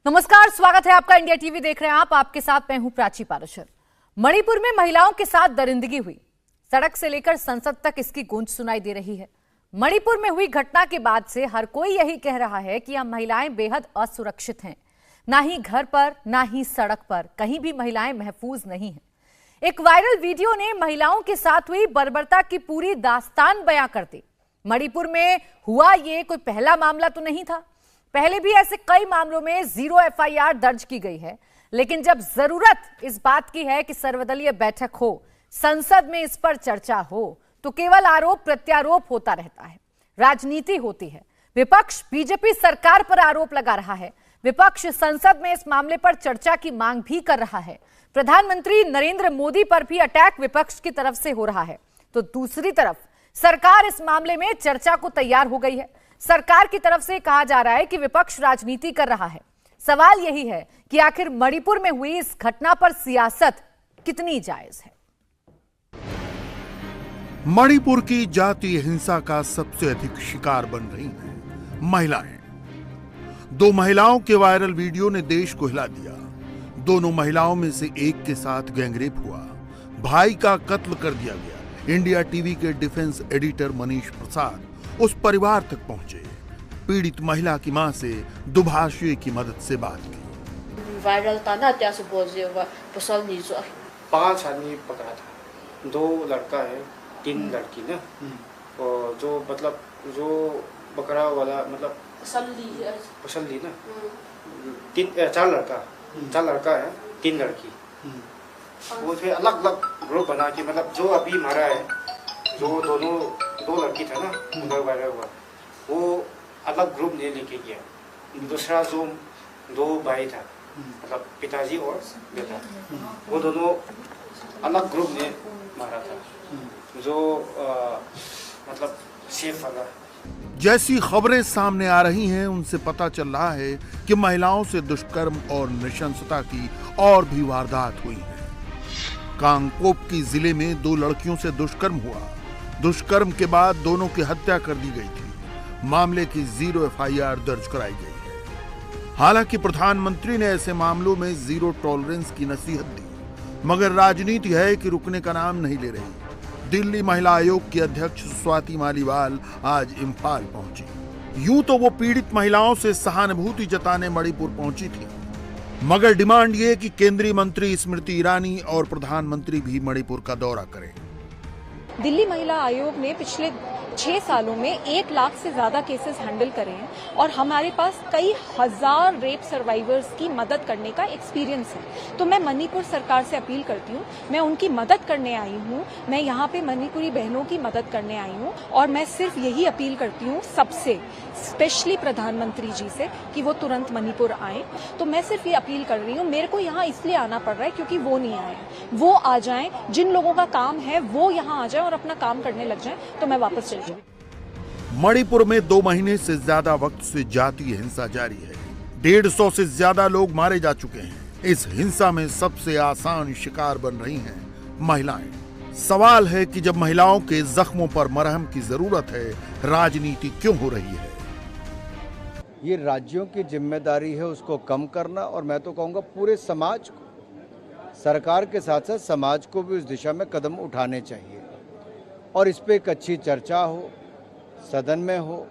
नमस्कार, स्वागत है आपका। इंडिया टीवी देख रहे हैं आप। आपके साथ मैं हूं प्राची पाराशर। मणिपुर में महिलाओं के साथ दरिंदगी हुई। सड़क से लेकर संसद तक इसकी गूंज सुनाई दे रही है। मणिपुर में हुई घटना के बाद से हर कोई यही कह रहा है कि यहां महिलाएं बेहद असुरक्षित हैं। ना ही घर पर, ना ही सड़क पर कहीं भी महिलाएं महफूज नहीं हैं। एक वायरल वीडियो ने महिलाओं के साथ हुई बर्बरता की पूरी दास्तान बयां कर दी। मणिपुर में हुआ ये कोई पहला मामला तो नहीं था। पहले भी ऐसे कई मामलों में 0 FIR दर्ज की गई है, लेकिन जब जरूरत इस बात की है कि सर्वदलीय बैठक हो, संसद में इस पर चर्चा हो, तो केवल आरोप प्रत्यारोप होता रहता है, राजनीति होती है। विपक्ष बीजेपी सरकार पर आरोप लगा रहा है। विपक्ष संसद में इस मामले पर चर्चा की मांग भी कर रहा है। प्रधानमंत्री नरेंद्र मोदी पर भी अटैक विपक्ष की तरफ से हो रहा है, तो दूसरी तरफ सरकार इस मामले में चर्चा को तैयार हो गई है। सरकार की तरफ से कहा जा रहा है कि विपक्ष राजनीति कर रहा है। सवाल यही है कि आखिर मणिपुर में हुई इस घटना पर सियासत कितनी जायज है। मणिपुर की जातीय हिंसा का सबसे अधिक शिकार बन रही हैं महिलाएं। 2 महिलाओं के वायरल वीडियो ने देश को हिला दिया। दोनों महिलाओं में से एक के साथ गैंगरेप हुआ, भाई का कत्ल कर दिया गया। इंडिया टीवी के डिफेंस एडिटर मनीष प्रसाद उस परिवार तक पहुंचे। पीड़ित महिला की मां से दुभाषी की मदद से बात की। वायरल था ना, क्या से बोल रहे पसल नहीं जो 5 आदमी पकड़ा था, 2 लड़का है 3 लड़की ना। और जो मतलब जो बकरा वाला मतलब पसल ली ना, 4 लड़का है 3 लड़की। वो फिर अलग अलग ग्रुप बना के मतलब जो अभी मारा है, जो दोनों 2 लड़की था ना उधर वायरल हुआ, वो अलग ग्रुप ने लेके गया। दूसरा जो 2 भाई था, मतलब पिताजी और बेटा, वो दोनों अलग ग्रुप ने मारा था, जो मतलब सेफ वाला। जैसी खबरें सामने आ रही हैं, उनसे पता चल रहा है कि महिलाओं से दुष्कर्म और नृशंसता की और भी वारदात हुई है। कांगपोप की जिले में 2 लड़कियों से दुष्कर्म हुआ। दुष्कर्म के बाद दोनों की हत्या कर दी गई थी। मामले की 0 FIR दर्ज कराई गई है। हालांकि प्रधानमंत्री ने ऐसे मामलों में 0 टॉलरेंस की नसीहत दी, मगर राजनीति है कि रुकने का नाम नहीं ले रही। दिल्ली महिला आयोग की अध्यक्ष स्वाति मालीवाल आज इंफाल पहुंची। यूं तो वो पीड़ित महिलाओं से सहानुभूति जताने मणिपुर पहुंची थी, मगर डिमांड ये कि केंद्रीय मंत्री स्मृति ईरानी और प्रधानमंत्री भी मणिपुर का दौरा करें। दिल्ली महिला आयोग ने पिछले 6 सालों में 1 लाख से ज्यादा केसेस हैंडल करे हैं और हमारे पास कई हजार रेप सर्वाइवर्स की मदद करने का एक्सपीरियंस है। तो मैं मणिपुर सरकार से अपील करती हूँ, मैं उनकी मदद करने आई हूँ, मैं यहाँ पे मणिपुरी बहनों की मदद करने आई हूँ और मैं सिर्फ यही अपील करती हूँ सबसे, स्पेशली प्रधानमंत्री जी से, कि वो तुरंत मणिपुर आए। तो मैं सिर्फ ये अपील कर रही हूँ, मेरे को यहाँ इसलिए आना पड़ रहा है क्योंकि वो नहीं आए। वो आ जाएं, जिन लोगों का काम है वो यहाँ आ जाए और अपना काम करने लग जाएं, तो मैं वापस चली जाऊँ। मणिपुर में 2 महीने से ज्यादा वक्त से जातीय हिंसा जारी है। 150 से ज्यादा लोग मारे जा चुके हैं। इस हिंसा में सबसे आसान शिकार बन रही हैं महिलाएं। सवाल है कि जब महिलाओं के जख्मों पर मरहम की जरूरत है, राजनीति क्यों हो रही है? ये राज्यों की जिम्मेदारी है उसको कम करना, और मैं तो कहूँगा पूरे समाज को, सरकार के साथ साथ समाज को भी उस दिशा में कदम उठाने चाहिए और इस पे एक अच्छी चर्चा हो, सदन में हो,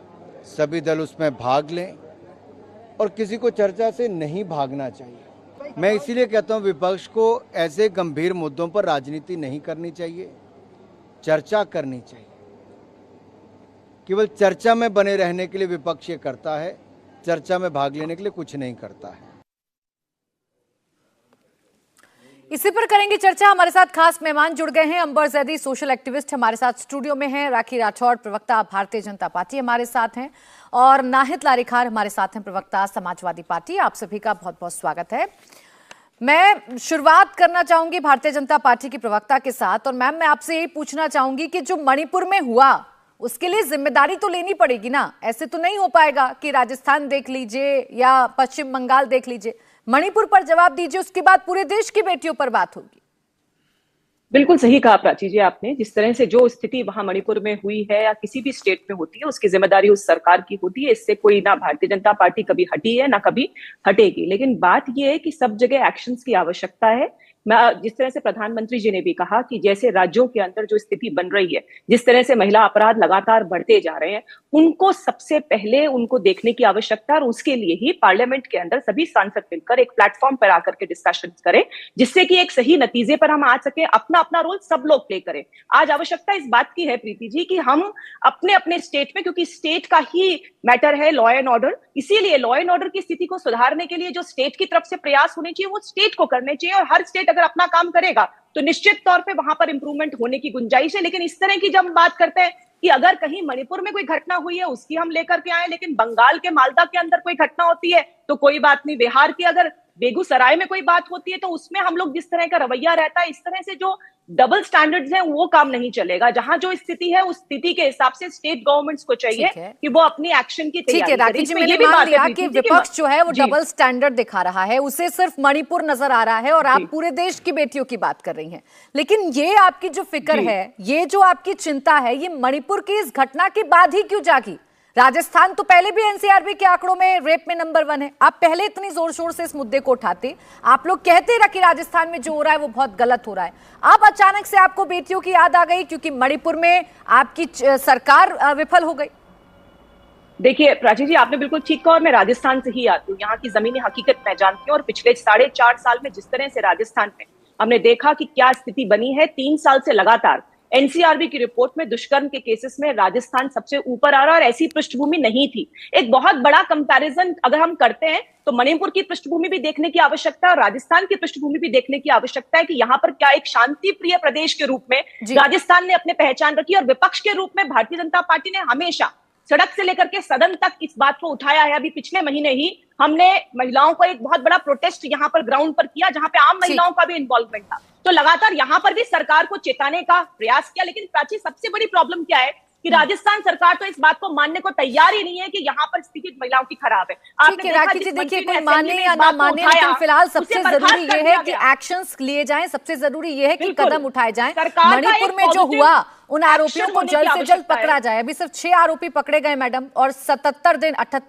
सभी दल उसमें भाग लें और किसी को चर्चा से नहीं भागना चाहिए। मैं इसीलिए कहता हूँ विपक्ष को ऐसे गंभीर मुद्दों पर राजनीति नहीं करनी चाहिए, चर्चा करनी चाहिए। केवल चर्चा में बने रहने के लिए विपक्ष ये करता है, चर्चा में भाग लेने के लिए कुछ नहीं करता है। इसी पर करेंगे चर्चा। हमारे साथ खास मेहमान जुड़ गए हैं। अंबर जैदी सोशल एक्टिविस्ट हमारे साथ स्टूडियो में हैं। राखी राठौड़ प्रवक्ता भारतीय जनता पार्टी हमारे साथ हैं और नाहिद लारिखार हमारे साथ हैं, प्रवक्ता समाजवादी पार्टी। आप सभी का बहुत बहुत स्वागत है। मैं शुरुआत करना चाहूंगी भारतीय जनता पार्टी की प्रवक्ता के साथ। और मैम, मैं आपसे यही पूछना चाहूंगी कि जो मणिपुर में हुआ उसके लिए जिम्मेदारी तो लेनी पड़ेगी ना। ऐसे तो नहीं हो पाएगा कि राजस्थान देख लीजिए या पश्चिम बंगाल देख लीजिए, मणिपुर पर जवाब दीजिए, उसके बाद पूरे देश की बेटियों पर बात होगी। बिल्कुल सही कहा प्राची जी आपने। जिस तरह से जो स्थिति वहां मणिपुर में हुई है या किसी भी स्टेट में होती है, उसकी जिम्मेदारी उस सरकार की होती है। इससे कोई ना भारतीय जनता पार्टी कभी हटी है ना कभी हटेगी। लेकिन बात यह है कि सब जगह एक्शंस की आवश्यकता है। मैं जिस तरह से प्रधानमंत्री जी ने भी कहा कि जैसे राज्यों के अंदर जो स्थिति बन रही है, जिस तरह से महिला अपराध लगातार बढ़ते जा रहे हैं, उनको सबसे पहले उनको देखने की आवश्यकता है। और उसके लिए ही पार्लियामेंट के अंदर सभी सांसद मिलकर एक प्लेटफॉर्म पर आकर के डिस्कशन करें, जिससे कि एक सही नतीजे पर हम आ सके। अपना अपना रोल सब लोग प्ले करें। आज आवश्यकता इस बात की है प्रीति जी कि हम अपने अपने स्टेट में, क्योंकि स्टेट का ही मैटर है लॉ एंड ऑर्डर, इसीलिए लॉ एंड ऑर्डर की स्थिति को सुधारने के लिए जो स्टेट की तरफ से प्रयास होने चाहिए वो स्टेट को करने चाहिए। और हर स्टेट अगर अपना काम करेगा तो निश्चित तौर पे वहां पर इंप्रूवमेंट होने की गुंजाइश है। लेकिन इस तरह की जब हम बात करते हैं कि अगर कहीं मणिपुर में कोई घटना हुई है उसकी हम लेकर के आए, लेकिन बंगाल के मालदा के अंदर कोई घटना होती है तो कोई बात नहीं, बिहार की अगर बेगूसराय में कोई बात होती है तो उसमें हम लोग जिस तरह का रवैया रहता है, इस तरह से जो डबल स्टैंडर्ड्स हैं वो काम नहीं चलेगा। जहां जो स्थिति है उस स्थिति के हिसाब से स्टेट गवर्नमेंट्स को चाहिए कि वो अपनी एक्शन की तैयारी करें। राखी जी, मैंने मान लिया कि विपक्ष जो है वो डबल स्टैंडर्ड दिखा रहा है, उसे सिर्फ मणिपुर नजर आ रहा है और आप पूरे देश की बेटियों की बात कर रही हैं। लेकिन ये आपकी जो फिक्र है, ये जो आपकी चिंता है, ये मणिपुर की इस घटना के बाद ही क्यों जागी? राजस्थान तो पहले भी एनसीआरबी के आंकड़ों में रेप में नंबर 1 है। आप पहले इतनी जोर शोर से इस मुद्दे को उठाते, आप लोग कहते रहे कि राजस्थान में जो हो रहा है वो बहुत गलत हो रहा है। अब अचानक से आपको बेटियों की याद आ गई क्योंकि मणिपुर में आपकी सरकार विफल हो गई। देखिए प्राची जी, आपने बिल्कुल ठीक कहा और मैं राजस्थान से ही आती हूँ। यहाँ की जमीनी हकीकत मैं जानती हूँ और पिछले 4.5 साल में जिस तरह से राजस्थान में हमने देखा कि क्या स्थिति बनी है, 3 साल से लगातार एनसीआरबी की रिपोर्ट में दुष्कर्म के केसेस में राजस्थान सबसे ऊपर आ रहा है और ऐसी पृष्ठभूमि नहीं थी। एक बहुत बड़ा कंपैरिजन अगर हम करते हैं तो मणिपुर की पृष्ठभूमि भी देखने की आवश्यकता है और राजस्थान की पृष्ठभूमि भी देखने की आवश्यकता है कि यहाँ पर क्या एक शांति प्रिय प्रदेश के रूप में राजस्थान ने अपने पहचान रखी। और विपक्ष के रूप में भारतीय जनता पार्टी ने हमेशा सड़क से लेकर के सदन तक इस बात को उठाया है। अभी पिछले महीने ही हमने महिलाओं को एक बहुत बड़ा प्रोटेस्ट यहाँ पर ग्राउंड पर किया जहां पे आम महिलाओं का भी इन्वॉल्वमेंट था। तो लगातार यहाँ पर भी सरकार को चेताने का प्रयास किया। लेकिन प्राची, सबसे बड़ी प्रॉब्लम क्या है कि राजस्थान सरकार तो इस बात को मानने को तैयार ही नहीं है कि यहाँ पर स्थिति महिलाओं की खराब है। आपने राखी जी, देखिए कोई माने या ना माने, लेकिन फिलहाल सबसे जरूरी ये है कि एक्शंस लिए जाएं, सबसे जरूरी ये है कि कदम उठाए जाएं। मणिपुर में जो हुआ उन आरोपियों को जल्द से जल्द पकड़ा जाए। अभी सिर्फ 6 आरोपी पकड़े गए मैडम, और 78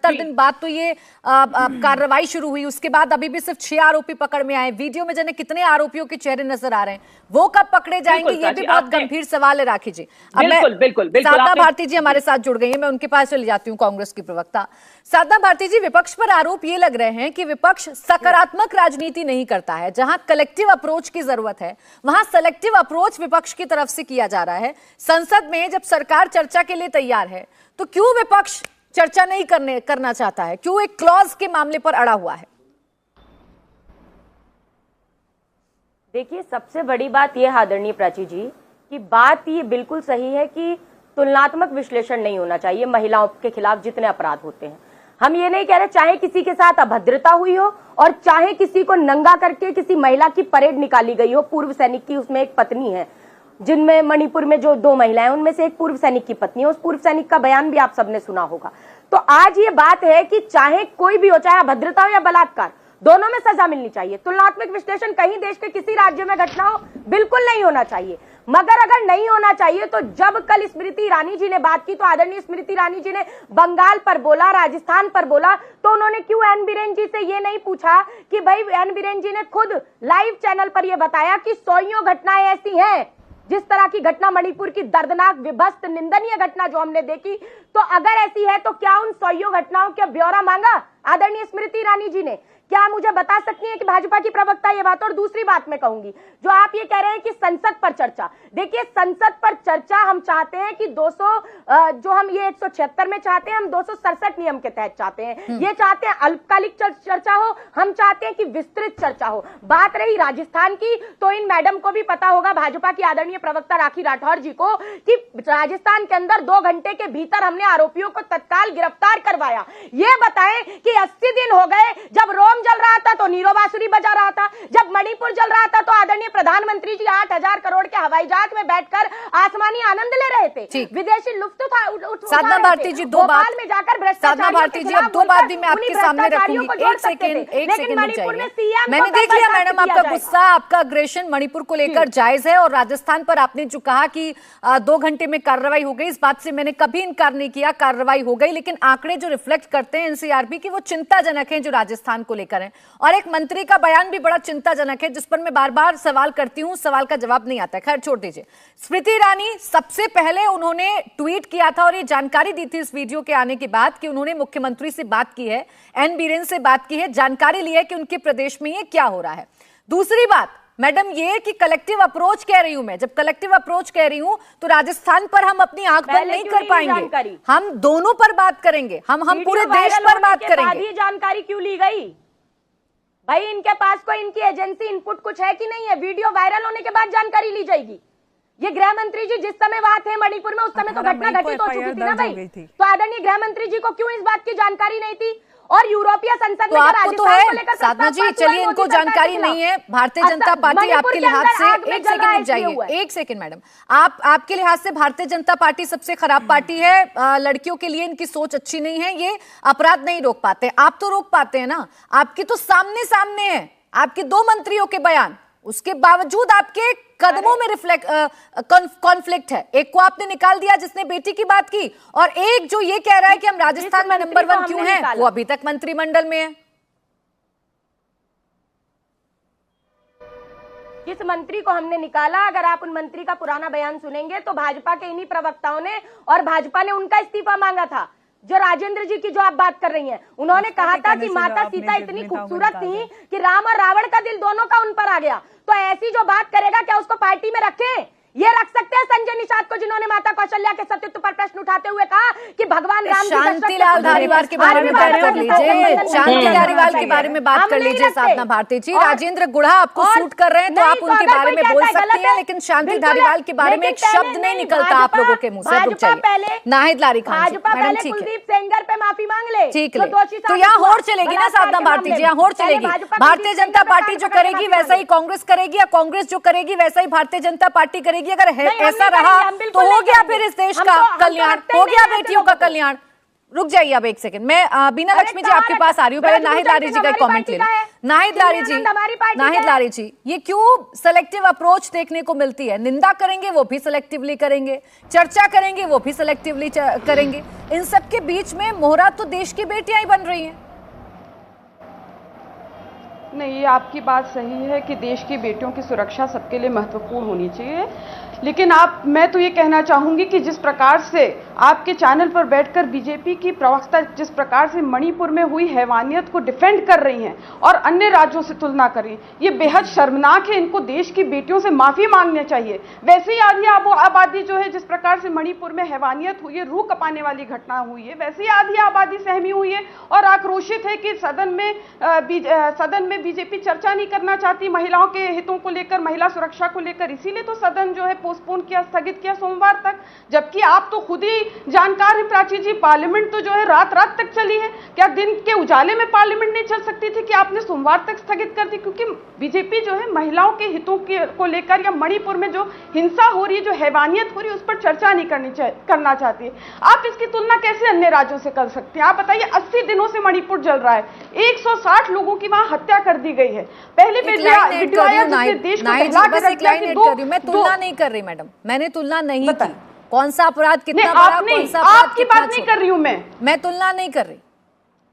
दिन बाद तो ये कार्रवाई शुरू हुई, उसके बाद अभी भी सिर्फ 6 आरोपी पकड़ में आए। वीडियो में जाने कितने आरोपियों के चेहरे नजर आ रहे हैं, वो कब पकड़े जाएंगे, ये भी बहुत गंभीर सवाल है राखी जी। अब मैं साधना भारती जी हमारे साथ जुड़ गई है, मैं उनके पास चली जाती हूँ, कांग्रेस की प्रवक्ता साधना भारती जी। विपक्ष पर आरोप ये लग रहे हैं कि विपक्ष सकारात्मक राजनीति नहीं करता है। जहां कलेक्टिव अप्रोच की जरूरत है वहां सेलेक्टिव अप्रोच विपक्ष की तरफ से किया जा रहा है। संसद में जब सरकार चर्चा के लिए तैयार है तो क्यों विपक्ष चर्चा नहीं करना चाहता है? क्यों एक क्लॉज के मामले पर अड़ा हुआ है? देखिए, सबसे बड़ी बात यह आदरणीय प्राची जी की बात ये बिल्कुल सही है कि तुलनात्मक विश्लेषण नहीं होना चाहिए महिलाओं के खिलाफ जितने अपराध होते हैं। हम ये नहीं कह रहे चाहे किसी के साथ अभद्रता हुई हो और चाहे किसी को नंगा करके किसी महिला की परेड निकाली गई हो। पूर्व सैनिक की उसमें एक पत्नी है, जिनमें मणिपुर में जो 2 महिलाएं उनमें से एक पूर्व सैनिक की पत्नी है। उस पूर्व सैनिक का बयान भी आप सबने सुना होगा। तो आज ये बात है कि चाहे कोई भी हो, चाहे अभद्रता हो या बलात्कार, दोनों में सजा मिलनी चाहिए। तुलनात्मक विश्लेषण कहीं देश के किसी राज्य में घटना हो बिल्कुल नहीं होना चाहिए। मगर अगर नहीं होना चाहिए तो जब कल स्मृति ईरानी जी ने बात की तो आदरणीय स्मृति ईरानी जी ने बंगाल पर बोला, राजस्थान पर बोला, तो उन्होंने क्यों एन बीरेन जी से ये नहीं पूछा कि भाई, एन बीरेन जी ने खुद लाइव चैनल पर यह बताया कि 100 घटनाएं ऐसी हैं जिस तरह की घटना मणिपुर की दर्दनाक, विभत्स, निंदनीय घटना जो हमने देखी, तो अगर ऐसी है तो क्या उन 100 घटनाओं का ब्यौरा मांगा आदरणीय स्मृति ईरानी जी ने? क्या मुझे बता सकती हैं कि भाजपा की प्रवक्ता ये बात? और दूसरी बात मैं कहूंगी, जो आप ये कह रहे हैं कि संसद पर चर्चा, देखिए संसद पर चर्चा हम चाहते हैं कि 200 जो हम ये 176 में चाहते हैं, हम 267 नियम के तहत चाहते हैं। ये चाहते हैं अल्पकालिक चर्चा हो, हम चाहते हैं कि विस्तृत चर्चा हो। बात रही राजस्थान की, तो इन मैडम को भी पता होगा, भाजपा की आदरणीय प्रवक्ता राखी राठौर जी को, कि राजस्थान के अंदर 2 घंटे के भीतर हमने आरोपियों को तत्काल गिरफ्तार करवाया। ये बताएं कि 80 दिन हो गए जब रोग मिजोरम जल रहा था तो नीरो बांसुरी बजा रहा था, जब मणिपुर जल रहा था तो आदरणीय प्रधानमंत्री जी 8,000 करोड़ के हवाई जहाज में बैठकर आसमानी आनंद ले रहे थे, विदेशी लुफ्त साधना भारती जी दो बात में जाकर साधना भारती जी अब दो बात भी मैं आपके सामने रखूंगी। एक सेकंड चाहिए। मैंने देख लिया मैडम आपका गुस्सा, आपका अग्रेशन मणिपुर को लेकर जायज है, और राजस्थान पर आपने जो कहा कि 2 घंटे में कार्रवाई हो गई, इस बात से मैंने कभी इनकार नहीं किया, कार्रवाई हो गई, लेकिन आंकड़े जो रिफ्लेक्ट करते हैं एनसीआरबी की वो चिंताजनक है जो राजस्थान को लेकर है। और एक मंत्री का बयान भी बड़ा चिंताजनक है जिस पर मैं बार बार सवाल करती हूं, सवाल का जवाब नहीं आता है। खैर छोड़ दीजिए। स्मृति ईरानी सबसे पहले उन्होंने ट्वीट किया था और ये जानकारी दी थी इस वीडियो के आने के बाद कि उन्होंने मुख्यमंत्री से बात की है, एन बीरेन से बात की है, जानकारी ली है कि उनके प्रदेश में ये क्या हो रहा है। दूसरी बात मैडम ये कि कलेक्टिव अप्रोच कह रही हूं मैं, जब कलेक्टिव अप्रोच कह रही हूं तो राजस्थान पर हम अपनी आंख बंद नहीं कर पाएंगे, हम दोनों पर बात करेंगे, हम पूरे देश पर बात करेंगे। ये जानकारी क्यों ली गई भाई? इनके पास कोई इनकी एजेंसी इनपुट कुछ है कि नहीं है? वीडियो वायरल होने के बाद जानकारी ली जाएगी। ये गृह मंत्री जी जिस समय वहां थे मणिपुर में उस समय तो घटना घटित हो चुकी थी ना भाई, तो आदरणीय गृह मंत्री जी को क्यों इस बात की जानकारी नहीं थी? और यूरोपीय संसद में आपको तो है साधना जी, चलिए इनको जानकारी नहीं है। भारतीय जनता पार्टी आपके लिहाज से एक सेकंड रुक जाइए, एक सेकंड मैडम, आपके लिहाज से भारतीय जनता पार्टी सबसे खराब पार्टी है, लड़कियों के लिए इनकी सोच अच्छी नहीं है, ये अपराध नहीं रोक पाते, आप तो रोक पाते हैं ना। आपकी तो सामने सामने है आपके 2 मंत्रियों के बयान, उसके बावजूद आपके कदमों में कॉन्फ्लिक्ट है। एक को आपने निकाल दिया जिसने बेटी की बात की, और एक जो ये कह रहा है कि हम राजस्थान में नंबर 1 क्यों हैं, वो अभी तक मंत्रिमंडल में है। जिस मंत्री को हमने निकाला, अगर आप उन मंत्री का पुराना बयान सुनेंगे तो भाजपा के इन्हीं प्रवक्ताओं ने और भाजपा ने उनका इस्तीफा मांगा था। जो राजेंद्र जी की जो आप बात कर रही हैं, उन्होंने कहा था कि माता सीता इतनी खूबसूरत थी कि राम और रावण का दिल दोनों का उन पर आ गया। तो ऐसी जो बात करेगा क्या उसको पार्टी में रखें? ये रख सकते हैं संजय निषाद को जिन्होंने माता कौशल्या के सतीत्व पर प्रश्न उठाते हुए कहा कि भगवान राम शांतिलाल धारीवाल के बारे में बात कर लीजिए, शांति धारीवाल के बारे में बात कर लीजिए साधना भारती जी। राजेंद्र गुढ़ा आपको सूट कर रहे हैं तो आप उनके बारे में बोल सकती हैं, लेकिन शांति धारीवाल के बारे में एक शब्द नहीं निकलता आप लोगों के मुंह से। रुक जाइए, नाहिद लारी खान जी, मैडम ठीक है, कुलदीप सेंगर पे माफी मांग ले, ठीक है। तो यहाँ होड़ चलेगी ना साधना भारती जी, यहाँ होड़ चलेगी। भारतीय जनता पार्टी जो करेगी वैसा ही कांग्रेस करेगी, या कांग्रेस जो करेगी वैसा ही भारतीय जनता पार्टी करेगी। अगर ऐसा रहा तो हो गया फिर इस देश का कल्याण, हो गया बेटियों का कल्याण। रुक जाइए अब एक सेकंड, मैं बीना लक्ष्मी जी आपके पास आ रही हूँ, पहले नाहिद लारी जी का कमेंट ले। नाहिद लारी जी, ये क्यों सेलेक्टिव अप्रोच देखने को मिलती है? निंदा करेंगे वो भी सेलेक्टिवली करेंगे, चर्चा करेंगे वो भी सेलेक्टिवली करेंगे, इन सब के बीच में मोहरा तो देश की बेटियां ही बन रही हैं। नहीं, ये आपकी बात सही है कि देश की बेटियों की सुरक्षा सबके लिए महत्वपूर्ण होनी चाहिए, लेकिन मैं तो ये कहना चाहूंगी कि जिस प्रकार से आपके चैनल पर बैठकर बीजेपी की प्रवक्ता जिस प्रकार से मणिपुर में हुई हैवानियत को डिफेंड कर रही हैं और अन्य राज्यों से तुलना कर रही हैं, ये बेहद शर्मनाक है। इनको देश की बेटियों से माफी मांगनी चाहिए। वैसे ही आधी आबादी जो है, जिस प्रकार से मणिपुर में हैवानियत हुई है, रूह कपाने वाली घटना हुई है, वैसे ही आधी आबादी सहमी हुई है और आक्रोशित है कि सदन में बीजेपी चर्चा नहीं करना चाहती महिलाओं के हितों को लेकर, महिला सुरक्षा को लेकर, इसीलिए तो सदन जो है पोस्टपोन किया, स्थगित किया सोमवार तक। जबकि आप तो खुद ही जानकार है प्राची जी, पार्लियामेंट तो जो है रात तक चली है। क्या दिन के उजाले में पार्लियामेंट नहीं चल सकती थी कि आपने सोमवार तक स्थगित कर दी? क्योंकि बीजेपी जो है महिलाओं के हितों को लेकर या मणिपुर में जो हिंसा हो रही है, जो हैवानियत हो रही है, उस पर चर्चा नहीं करना चाहती है। आप इसकी तुलना कैसे अन्य राज्यों से कर सकते हैं? आप बताइए, 80 दिनों से मणिपुर जल रहा है, 160 लोगों की वहां हत्या कर दी गई है। पहले वीडियो आया जिसने देश को हिला कर रख दिया कि मैं तुलना नहीं कर रही मैडम, मैंने तुलना नहीं की। कौन सा अपराध कितना बड़ा, कौन सा अपराध आपकी बात नहीं कर रही हूं मैं तुलना नहीं कर रही।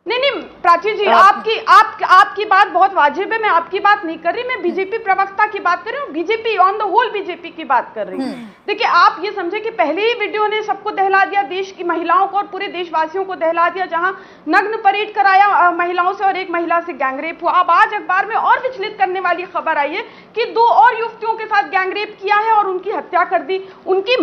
नहीं प्राची जी, आपकी बात बहुत वाजिब है, मैं आपकी बात नहीं कर रही, मैं बीजेपी प्रवक्ता की बात कर रही हूँ, BJP on the whole BJP की बात कर रही हूँ। देखिए, आप ये समझे कि पहले ही वीडियो ने सबको दहला दिया, देश की महिलाओं को और पूरे देशवासियों को दहला दिया, जहां नग्न परेड कराया महिलाओं से और एक महिला से गैंगरेप हुआ। अब आज अखबार में और विचलित करने वाली खबर आई है कि 2 और युवतियों के साथ गैंगरेप किया है और उनकी हत्या कर दी। उनकी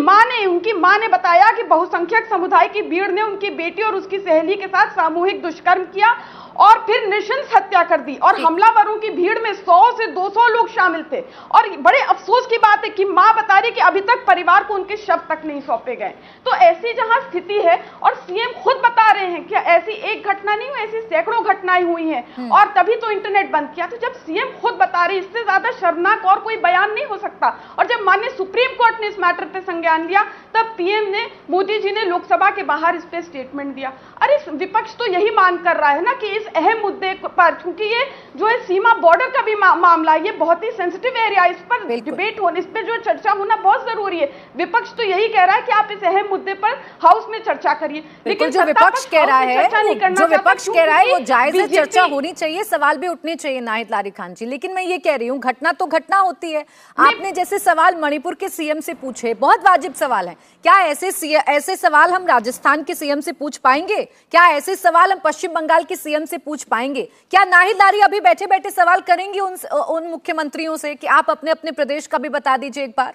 मां ने बताया कि बहुसंख्यक समुदाय की भीड़ ने उनकी बेटी और उसकी सहेली के साथ सामूहिक दुष्कर्म किया और फिर नृशंस हत्या कर दी, और हमलावरों की भीड़ में 100 से 200 लोग शामिल थे। और बड़े अफसोस की बात है कि मां बता रही कि अभी तक परिवार को उनके शव तक नहीं सौंपे गए। तो ऐसी जहां स्थिति है, और सीएम खुद बता रहे हैं कि ऐसी एक घटना नहीं हुई, ऐसी सैकड़ों घटनाएं हुई हैं, और तभी तो इंटरनेट बंद किया। तो जब सीएम खुद बता रहे, इससे ज्यादा शर्मनाक और कोई बयान नहीं हो सकता। और जब माननीय सुप्रीम कोर्ट ने इस मैटर पे संज्ञान लिया, तब पीएम ने, मोदी जी ने लोकसभा के बाहर इस पे स्टेटमेंट दिया। अरे विपक्ष तो यही मांग कर रहा है ना कि इस अहम मुद्दे पर, क्योंकि ये जो है सीमा बॉर्डर का भी मामला है, ये बहुत ही सेंसिटिव एरिया, इस पर डिबेट होने, इस पे जो चर्चा होना बहुत जरूरी है। विपक्ष तो यही कह रहा है कि आप इस अहम मुद्दे पर हाउस में चर्चा करिए, लेकिन जो विपक्ष कह रहा है, वो जायज है, चर्चा होनी चाहिए, सवाल भी उठने चाहिए नाहिद लारी खान जी। लेकिन मैं ये कह रही हूँ, घटना तो घटना होती है। आपने जैसे सवाल मणिपुर के सीएम से पूछे, बहुत वाजिब सवाल है। क्या ऐसे सवाल हम राजस्थान के सीएम से पूछ पाएंगे? क्या ऐसे सवाल हम पश्चिम बंगाल के सीएम से पूछ पाएंगे? क्या नाहिद लारी अभी बैठे बैठे सवाल करेंगे उन मुख्यमंत्रियों से कि आप अपने अपने प्रदेश का भी बता दीजिए एक बार?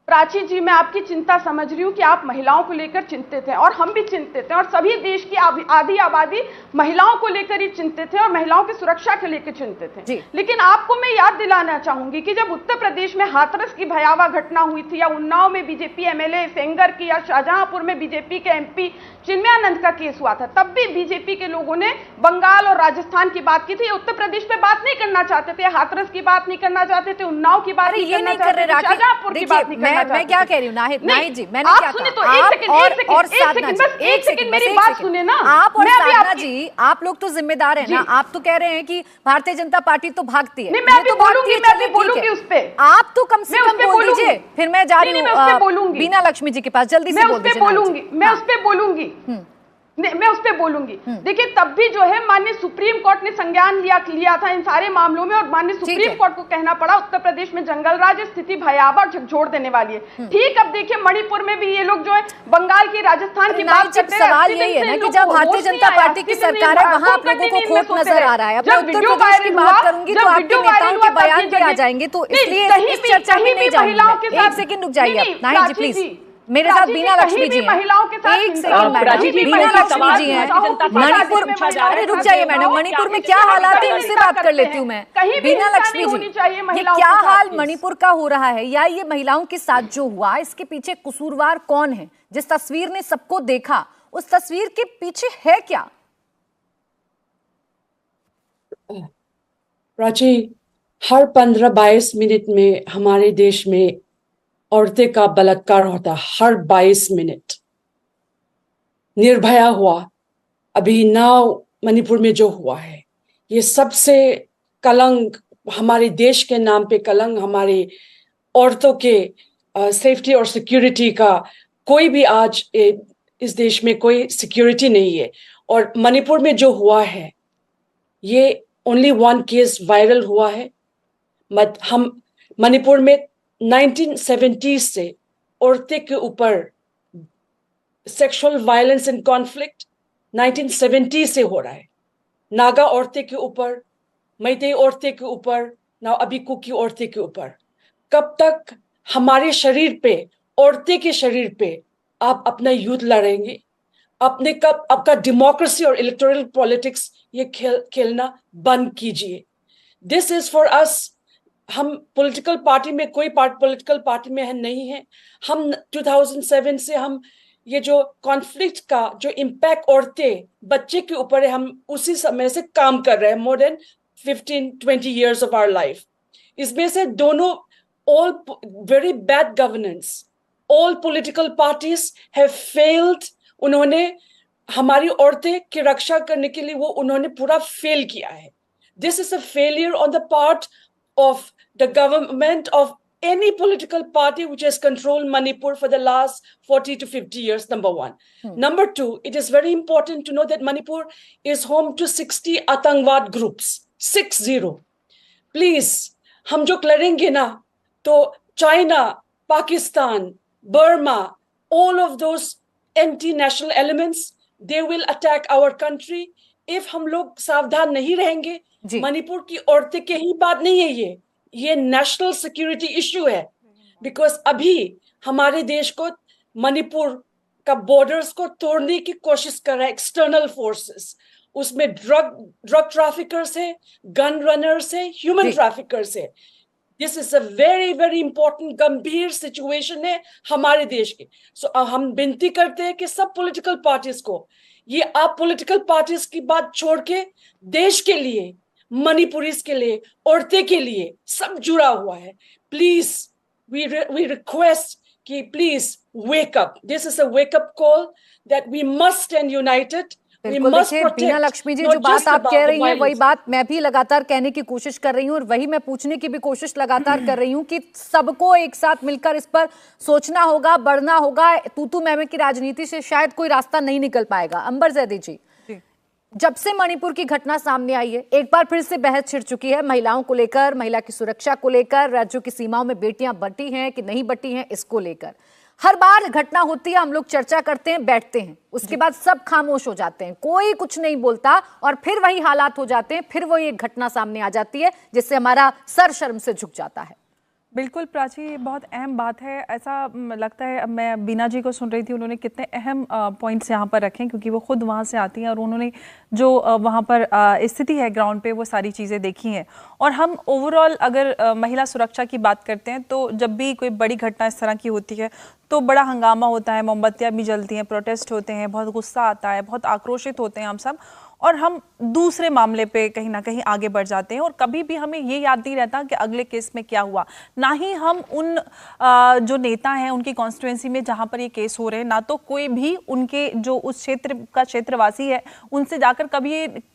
प्राची जी, मैं आपकी चिंता समझ रही हूँ कि आप महिलाओं को लेकर चिंतित हैं, और हम भी चिंतित हैं, और सभी देश की आधी आबादी महिलाओं को लेकर ही चिंतित है, और महिलाओं की सुरक्षा को लेकर चिंतित है। लेकिन आपको मैं याद दिलाना चाहूंगी कि जब उत्तर प्रदेश में हाथरस की भयावह घटना हुई थी, या उन्नाव में बीजेपी एमएलए सेंगर की, या शाहजहांपुर में बीजेपी के एमपी चिन्मयानंद का केस हुआ था, तब भी बीजेपी के लोगों ने बंगाल और राजस्थान की बात की थी। उत्तर प्रदेश पे बात नहीं करना चाहते थे, हाथरस की बात नहीं करना चाहते थे, उन्नाव की बात नहीं करना चाहते थे, शाहजहांपुर की बात नहीं करना चाहते थे। मैं क्या कह रही हूँ नाहिद जी, मैंने क्या कहा, मेरी बात सुने ना, आप और साधना जी, आप लोग तो जिम्मेदार है ना। आप तो कह रहे हैं कि भारतीय जनता पार्टी तो भागती है, मैं भी बोलूंगी उस पे, आप तो कम से कम बोल दीजिए, फिर मैं जा रही हूँ बीना लक्ष्मी जी के पास, जल्दी से बोल दीजिए। मैं उस पे बोलूंगी, मैं उस पे बोलूंगी। देखिए, तब भी जो है माननीय सुप्रीम कोर्ट ने संज्ञान लिया था इन सारे मामलों में, और माननीय सुप्रीम कोर्ट को कहना पड़ा उत्तर प्रदेश में जंगल राज स्थिति भयावह और झकझोर देने वाली है। ठीक, अब देखिए मणिपुर में भी ये लोग जो है बंगाल की, राजस्थान की बात करते हैं। सवाल यही है ना कि जब भारतीय जनता पार्टी की सरकार है, वहां आप लोगों को खोट नजर आ रहा है। अब मैं उत्तर प्रदेश की बात करूंगी तो आपके नेताओं के बयान भी आ जाएंगे, तो इसलिए इस चर्चा में नहीं जाऊंगी। एक सेकंड रुक जाइए आप नाहिद जी, प्लीज। मेरे साथ बीना लक्ष्मी जी हैं, एक सेकंड मैडम, बीना लक्ष्मी जी हैं मणिपुर। अरे रुक जाइए मैडम, मणिपुर में क्या हालात है उनसे बात कर लेती हूँ मैं। बीना लक्ष्मी जी, ये क्या हाल मणिपुर का हो रहा है, या ये महिलाओं के साथ जो हुआ, इसके पीछे कसूरवार कौन है? जिस तस्वीर ने सबको देखा, उस तस्वीर के पीछे है क्या? प्राची, हर 15-22 मिनट में हमारे देश में औरतें का बलात्कार होता, हर 22 मिनट। निर्भया हुआ, अभी नाउ मणिपुर में जो हुआ है, ये सबसे कलंक, हमारे देश के नाम पे कलंक, हमारे औरतों के सेफ्टी और सिक्योरिटी का कोई भी आज इस देश में कोई सिक्योरिटी नहीं है। और मणिपुर में जो हुआ है, ये ओनली 1 केस वायरल हुआ है। हम मणिपुर में 1970s से औरतें के ऊपर सेक्सुअल वायलेंस एंड कॉन्फ्लिक्ट 1970 से हो रहा है। नागा औरतें के ऊपर, मैतेई औरतें के ऊपर, ना अभी कुकी औरतें के ऊपर। कब तक हमारे शरीर पे, औरतें के शरीर पे आप अपना युद्ध लड़ेंगे? आपका डेमोक्रेसी और इलेक्टोरल पॉलिटिक्स ये खेलना बंद कीजिए। This is for us. हम पॉलिटिकल पार्टी में, कोई पॉलिटिकल पार्टी में नहीं है। हम 2007 से हम ये जो कॉन्फ्लिक्ट का जो इम्पैक्ट औरतें, बच्चे के ऊपर है, हम उसी समय से काम कर रहे हैं। More than 15-20 years of our life। इसमें से दोनों, all very bad governance, all political parties have failed। उन्होंने हमारी औरतें की रक्षा करने के लिए उन्होंने पूरा फेल किया है। This is a failure on the part of the government of any political party which has controlled Manipur for the last 40 to 50 years, number one. Number two, it is very important to know that Manipur is home to 60 Atangwad groups. 60. Please, हम जो लड़ेंगे ना, तो China, Pakistan, Burma, all of those anti-national elements, they will attack our country. If हम लोग सावधान नहीं रहेंगे, मणिपुर की औरतें के ही बात नहीं है, ये नेशनल सिक्योरिटी इश्यू है। बिकॉज अभी हमारे देश को मणिपुर का बॉर्डर्स को तोड़ने की कोशिश कर रहा है एक्सटर्नल फोर्सेस। उसमें ड्रग ट्रैफिकर्स है, गन रनर्स है, ह्यूमन ट्रैफिकर्स है। This is a very very important गंभीर सिचुएशन है हमारे देश की। हम विनती करते हैं कि सब पॉलिटिकल पार्टीज को, ये आप पॉलिटिकल पार्टीज की बात छोड़ के देश के लिए, मणिपुरीज के लिए, औरतें के लिए सब जुड़ा हुआ है। प्लीज we request कि please wake up. This is a wake up call that we must stand united. बिल्कुल। देखिए बीना लक्ष्मी जी, जो बात आप कह रही हैं वही बात मैं भी लगातार कहने की कोशिश कर रही हूँ, और वही मैं पूछने की भी कोशिश लगातार कर रही हूँ कि सबको एक साथ मिलकर इस पर सोचना होगा, बढ़ना होगा। तू मैं की राजनीति से शायद कोई रास्ता नहीं निकल पाएगा। अंबर जैदी जी, जब से मणिपुर की घटना सामने आई है, एक बार फिर से बहस छिड़ चुकी है महिलाओं को लेकर, महिला की सुरक्षा को लेकर, राज्यों की सीमाओं में बेटियां बटी हैं कि नहीं बटी हैं, इसको लेकर हर बार घटना होती है, हम लोग चर्चा करते हैं, बैठते हैं, उसके बाद सब खामोश हो जाते हैं, कोई कुछ नहीं बोलता, और फिर वही हालात हो जाते हैं, फिर वही एक घटना सामने आ जाती है जिससे हमारा सर शर्म से झुक जाता है। बिल्कुल प्राची, ये बहुत अहम बात है। ऐसा लगता है, मैं बीना जी को सुन रही थी, उन्होंने कितने अहम पॉइंट्स यहाँ पर रखे, क्योंकि वो खुद वहाँ से आती हैं और उन्होंने जो वहाँ पर स्थिति है ग्राउंड पे, वो सारी चीज़ें देखी हैं। और हम ओवरऑल अगर महिला सुरक्षा की बात करते हैं तो जब भी कोई बड़ी घटना इस तरह की होती है तो बड़ा हंगामा होता है, मोमबत्तियाँ भी जलती हैं, प्रोटेस्ट होते हैं, बहुत गुस्सा आता है, बहुत आक्रोशित होते हैं हम सब, और हम दूसरे मामले पे कहीं ना कहीं आगे बढ़ जाते हैं, और कभी भी हमें ये याद नहीं रहता कि अगले केस में क्या हुआ। ना ही हम उन जो नेता हैं उनकी कॉन्स्टिट्यूएंसी में जहां पर ये केस हो रहे हैं, ना तो कोई भी उनके जो उस क्षेत्र का क्षेत्रवासी है उनसे जाकर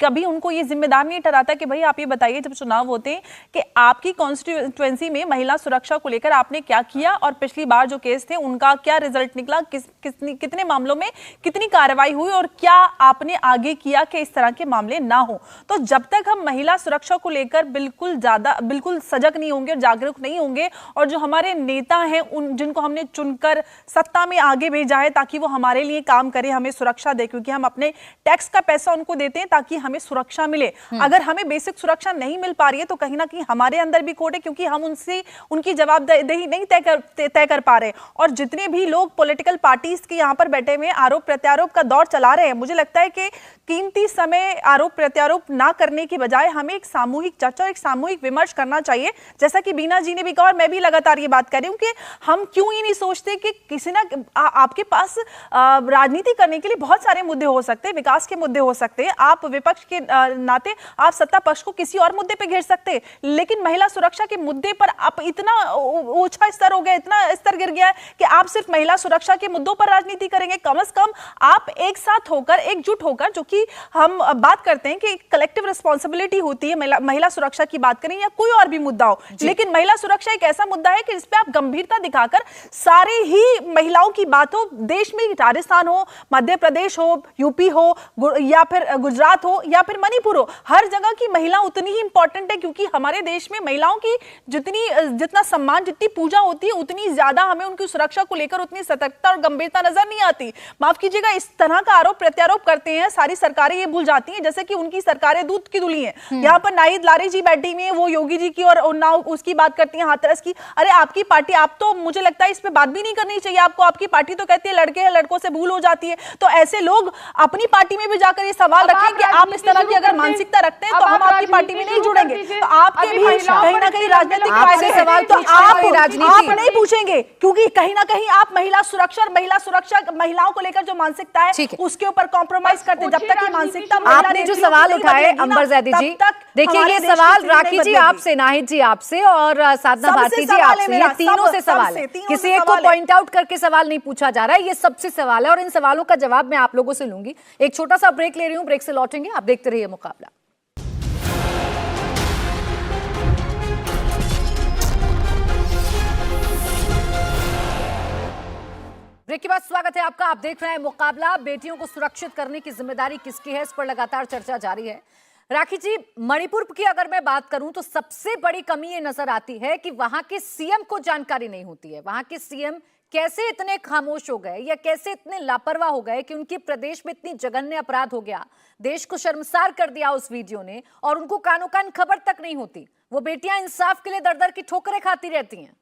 कभी उनको ये जिम्मेदार नहीं ठहराता कि भाई आप ये बताइए जब चुनाव होते हैं कि आपकी कॉन्स्टिट्यूएंसी में महिला सुरक्षा को लेकर आपने क्या किया, और पिछली बार जो केस थे उनका क्या रिजल्ट निकला, कितने मामलों में कितनी कार्रवाई हुई, और क्या आपने आगे किया कि इस तरह के मामले ना हो। तो जब तक हम महिला सुरक्षा को लेकर बिल्कुल सजग नहीं होंगे और जागरूक नहीं होंगे, और जो हमारे नेता हैं उन जिनको हमने चुनकर सत्ता में आगे भेजा है ताकि वो हमारे लिए काम करे, हमें सुरक्षा दे, क्योंकि हम अपने टैक्स का पैसा उनको देते हैं ताकि हमें सुरक्षा मिले। अगर हमें बेसिक सुरक्षा नहीं मिल पा रही है तो कहीं ना कहीं हमारे अंदर भी खोट है, क्योंकि हम उनसे उनकी जवाबदेही नहीं तय कर पा रहे। और जितने भी लोग पॉलिटिकल पार्टीज के यहाँ पर बैठे हुए आरोप प्रत्यारोप का दौर चला रहे हैं, मुझे लगता है कि कीमती समय आरोप प्रत्यारोप ना करने की बजाय हमें एक सामूहिक चर्चा, एक सामूहिक विमर्श करना चाहिए, जैसा कि बीना जी ने भी कहा, और मैं भी लगातार ये बात कर रही हूँ कि हम क्यों ही नहीं सोचते कि किसी ना आपके पास राजनीति करने के लिए बहुत सारे मुद्दे हो सकते हैं, विकास के मुद्दे हो सकते हैं, आप विपक्ष के नाते आप सत्ता पक्ष को किसी और मुद्दे पे घेर सकते हैं, लेकिन महिला सुरक्षा के मुद्दे पर आप इतना ऊंचा स्तर हो गया, इतना स्तर गिर गया कि आप सिर्फ महिला सुरक्षा के मुद्दों पर राजनीति करेंगे। कम से कम आप एक साथ होकर, एकजुट होकर, जो कि हम बात करते हैं कि कलेक्टिव रिस्पांसिबिलिटी होती है, महिला सुरक्षा की बात करें या कोई और भी मुद्दा हो, लेकिन महिला सुरक्षा एक ऐसा मुद्दा है कि इस पे आप गंभीरता दिखाकर सारे ही महिलाओं की बात हो, देश में राजस्थान हो, मध्य प्रदेश हो, यूपी हो, या फिर गुजरात हो, या फिर मणिपुर हो, हर जगह की महिला उतनी ही इंपॉर्टेंट है, क्योंकि हमारे देश में महिलाओं की जितना सम्मान, जितनी पूजा होती है, उतनी ज्यादा हमें उनकी सुरक्षा को लेकर उतनी सतर्कता और गंभीरता नजर नहीं आती। माफ कीजिएगा, इस तरह का आरोप प्रत्यारोप करते हैं सारी सरकारें, ये भूल जाती हैं जैसे कि उनकी सरकारें दूध की दुली हैं। यहाँ पर नाहिद लारी जी बैठी हुई है, वो योगी जी की और ना उसकी बात करती हैं, हाथरस की। अरे आपकी पार्टी, आप तो मुझे लगता है इस पे बात भी नहीं करनी चाहिए आपको। आपकी पार्टी तो कहती है लड़के हैं, लड़कों से भूल हो जाती है। तो ऐसे लोग अपनी पार्टी में भी जाकर ये सवाल रखें कि आप इस तरह की अगर मानसिकता रखते हैं तो हम आपकी पार्टी में नहीं जुड़ेंगे। तो आपके भी कहीं ना कहीं राजनीतिक फायदे सवाल तो आप नहीं पूछेंगे, क्योंकि कहीं ना कहीं आप महिला सुरक्षा और महिलाओं को लेकर जो मानसिकता है उसके ऊपर कॉम्प्रोमाइज करते। जब तक ये मानसिकता आपने जो सवाल उठाए अंबर जैदी जी, देखिए ये सवाल राखी जी आपसे, नाहिद जी आपसे और साधना भारती जी आपसे, ये तीनों से सवाल है, किसी एक को पॉइंट आउट करके सवाल नहीं पूछा जा रहा है, ये सबसे सवाल है और इन सवालों का जवाब मैं आप लोगों से लूंगी। एक छोटा सा ब्रेक ले रही हूं, ब्रेक से लौटेंगे, आप देखते रहिए मुकाबला। ब्रेक के बाद स्वागत है आपका, आप देख रहे हैं मुकाबला। बेटियों को सुरक्षित करने की जिम्मेदारी किसकी है, इस पर लगातार चर्चा जारी है। राखी जी, मणिपुर की अगर मैं बात करूं तो सबसे बड़ी कमी ये नजर आती है कि वहां के सीएम को जानकारी नहीं होती है। वहां के सीएम कैसे इतने खामोश हो गए या कैसे इतने लापरवाह हो गए कि उनके प्रदेश में इतनी जघन्य अपराध हो गया, देश को शर्मसार कर दिया उस वीडियो ने, और उनको कानो कान खबर तक नहीं होती। वो बेटियां इंसाफ के लिए दर दर की ठोकरें खाती रहती हैं।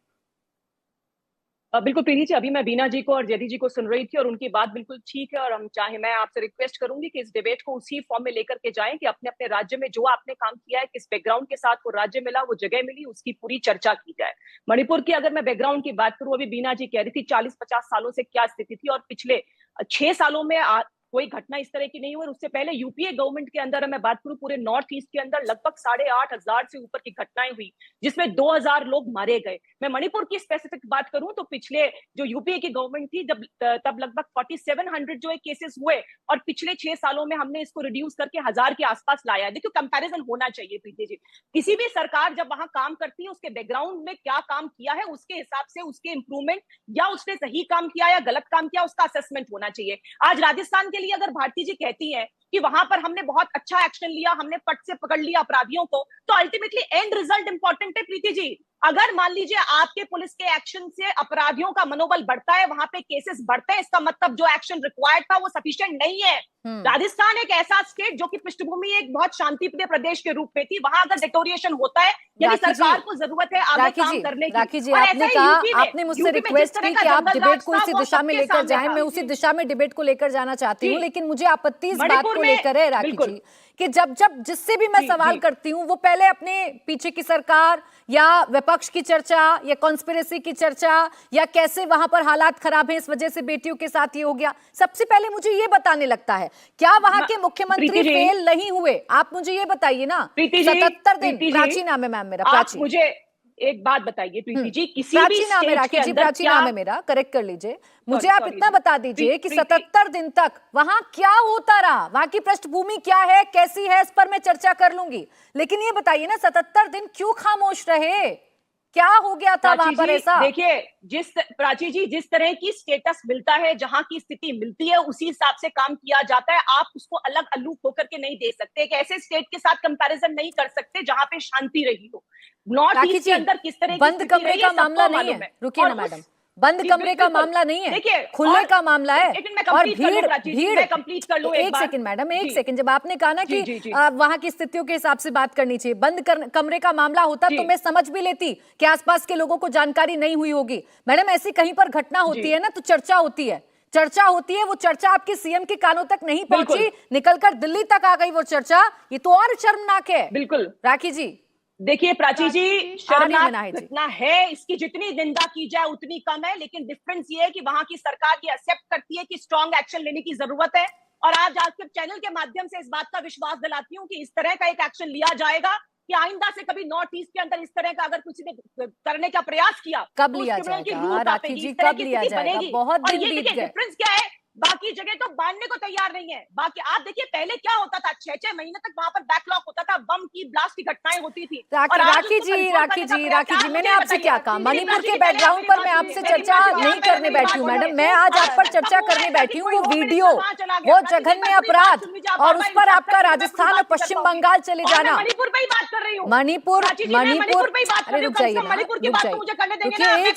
बिल्कुल प्रीति जी, अभी मैं बीना जी को और जयदी जी को सुन रही थी और उनकी बात बिल्कुल ठीक है। और हम चाहे, मैं आपसे रिक्वेस्ट करूंगी कि इस डिबेट को उसी फॉर्म में लेकर के जाएं कि अपने अपने राज्य में जो आपने काम किया है, किस बैकग्राउंड के साथ वो राज्य मिला, वो जगह मिली, उसकी पूरी चर्चा की जाए। मणिपुर की अगर मैं बैकग्राउंड की बात करूं, अभी बीना जी कह रही थी 40-50 सालों से क्या स्थिति थी, और पिछले 6 सालों में कोई घटना इस तरह की नहीं हुई। और उससे पहले यूपीए गवर्नमेंट के अंदर मैं बात करूं, पूरे नॉर्थ ईस्ट के अंदर लगभग 8,500 से ऊपर की घटनाएं हुई, जिसमें 2,000 लोग मारे गए। मैं मणिपुर की स्पेसिफिक बात करूं तो पिछले जो यूपीए की गवर्नमेंट थी तब लगभग 4700 जो है केसेस हुए, और पिछले 6 सालों में हमने इसको रिड्यूस करके 1000 के आसपास लाया। देखिए, कंपैरिजन होना चाहिए प्रीति जी। किसी भी सरकार जब वहां काम करती है, उसके बैकग्राउंड में क्या काम किया है, उसके हिसाब से उसके इंप्रूवमेंट, या उसने सही काम किया या गलत काम किया, उसका असेसमेंट होना चाहिए। आज राजस्थान के लिए अगर भारती जी कहती हैं कि वहां पर हमने बहुत अच्छा एक्शन लिया, हमने पट से पकड़ लिया अपराधियों को, तो अल्टीमेटली एंड रिजल्ट इंपॉर्टेंट है प्रीति जी। अगर मान लीजिए आपके पुलिस के एक्शन से अपराधियों का मनोबल बढ़ता है, वहां पे केसेस बढ़ते हैं, इसका मतलब जो एक्शन रिक्वायर्ड था वो सफिशिएंट नहीं है। राजस्थान एक ऐसा स्टेट जो कि पृष्ठभूमि एक बहुत शांतिप्रिय प्रदेश के रूप में थी, वहां अगर डिटोरिएशन होता है, यानी सरकार को जरूरत है आगे काम करने की। राखी जी, आपने कहा, आपने मुझसे रिक्वेस्ट की कि आप डिबेट को इसी दिशा में लेकर जाएं, मैं उसी दिशा में डिबेट को लेकर जाना चाहती हूँ, लेकिन मुझे आपत्ति इस बात को लेकर है राखी जी कि जब जिससे भी मैं सवाल करती हूँ, वो पहले अपने पीछे की सरकार या विपक्ष की चर्चा या कॉन्स्पिरेसी की चर्चा या कैसे वहां पर हालात खराब है इस वजह से बेटियों के साथ ये हो गया, सबसे पहले मुझे ये बताने लगता है क्या वहां के मुख्यमंत्री फेल नहीं हुए? आप मुझे ये बताइए ना। 77 दिन, प्राची नाम है मैम मेरा, प्राची। मुझे एक बात बताइए प्रीति जी, किसी भी नाम है राखी जी, प्राची नाम है मेरा, करेक्ट कर लीजिए। मुझे आप इतना बता दीजिए कि 77 दिन तक वहां क्या होता रहा, वहां की पृष्ठभूमि क्या है, कैसी है, इस पर मैं चर्चा कर लूंगी, लेकिन ये बताइए ना 77 दिन क्यों खामोश रहे, क्या हो गया था वहां पर ऐसा? देखिए, प्राची जी, जिस तरह की स्टेटस मिलता है, जहां की स्थिति मिलती है, उसी हिसाब से काम किया जाता है। आप उसको अलग अलग होकर के नहीं दे सकते, एक ऐसे स्टेट के साथ कंपैरिजन नहीं कर सकते जहां पे शांति रही हो। नॉर्थ ईस्ट के अंदर किस तरह की बंद कमरे का मामला नहीं है, रुकिए ना मैडम, बंद कमरे का मामला नहीं है, खुले का मामला है। और भीड़ एक सेकंड मैडम, एक सेकंड, जब आपने कहा ना कि वहां की स्थितियों के हिसाब से बात करनी चाहिए, बंद कमरे का मामला होता तो मैं समझ भी लेती कि आसपास के लोगों को जानकारी नहीं हुई होगी। मैडम, ऐसी कहीं पर घटना होती है ना तो चर्चा होती है, वो चर्चा आपके सीएम के कानों तक नहीं पहुंची, निकलकर दिल्ली तक आ गई वो चर्चा, ये तो और शर्मनाक है। बिल्कुल राखी जी, देखिए प्राची जी, शर्मनाक घटना है, इसकी जितनी निंदा की जाए उतनी कम है, लेकिन डिफरेंस ये है कि वहां की सरकार ये एक्सेप्ट करती है कि स्ट्रॉन्ग एक्शन लेने की जरूरत है। और आज आपके चैनल के माध्यम से इस बात का विश्वास दिलाती हूँ कि इस तरह का एक एक्शन लिया जाएगा कि आइंदा से कभी नॉर्थ ईस्ट के अंदर इस तरह का अगर किसी ने करने का प्रयास किया, कब लिया जाएगा राखी जी, कब लिया जाएगा? बहुत दिन बीत गए। डिफरेंस क्या है, बाकी जगह तो बांधने को तैयार नहीं है। बाकी आप देखिए, पहले क्या होता था, 6-6 महीने तक वहां पर बैकलॉग होता था, बम की ब्लास्ट की घटनाएं होती थी। राखी जी, मैंने आपसे क्या कहा? मणिपुर के बैकग्राउंड पर मैं आपसे चर्चा नहीं करने बैठी हूँ मैडम, मैं आज आप पर चर्चा करने बैठी हूँ। वो वीडियो, वो जघन्य अपराध, और उस पर आपका राजस्थान और पश्चिम बंगाल चले जाना। मणिपुर पे ही बात कर रही हूँ, मणिपुर, अरे रुक जाइए ना, एक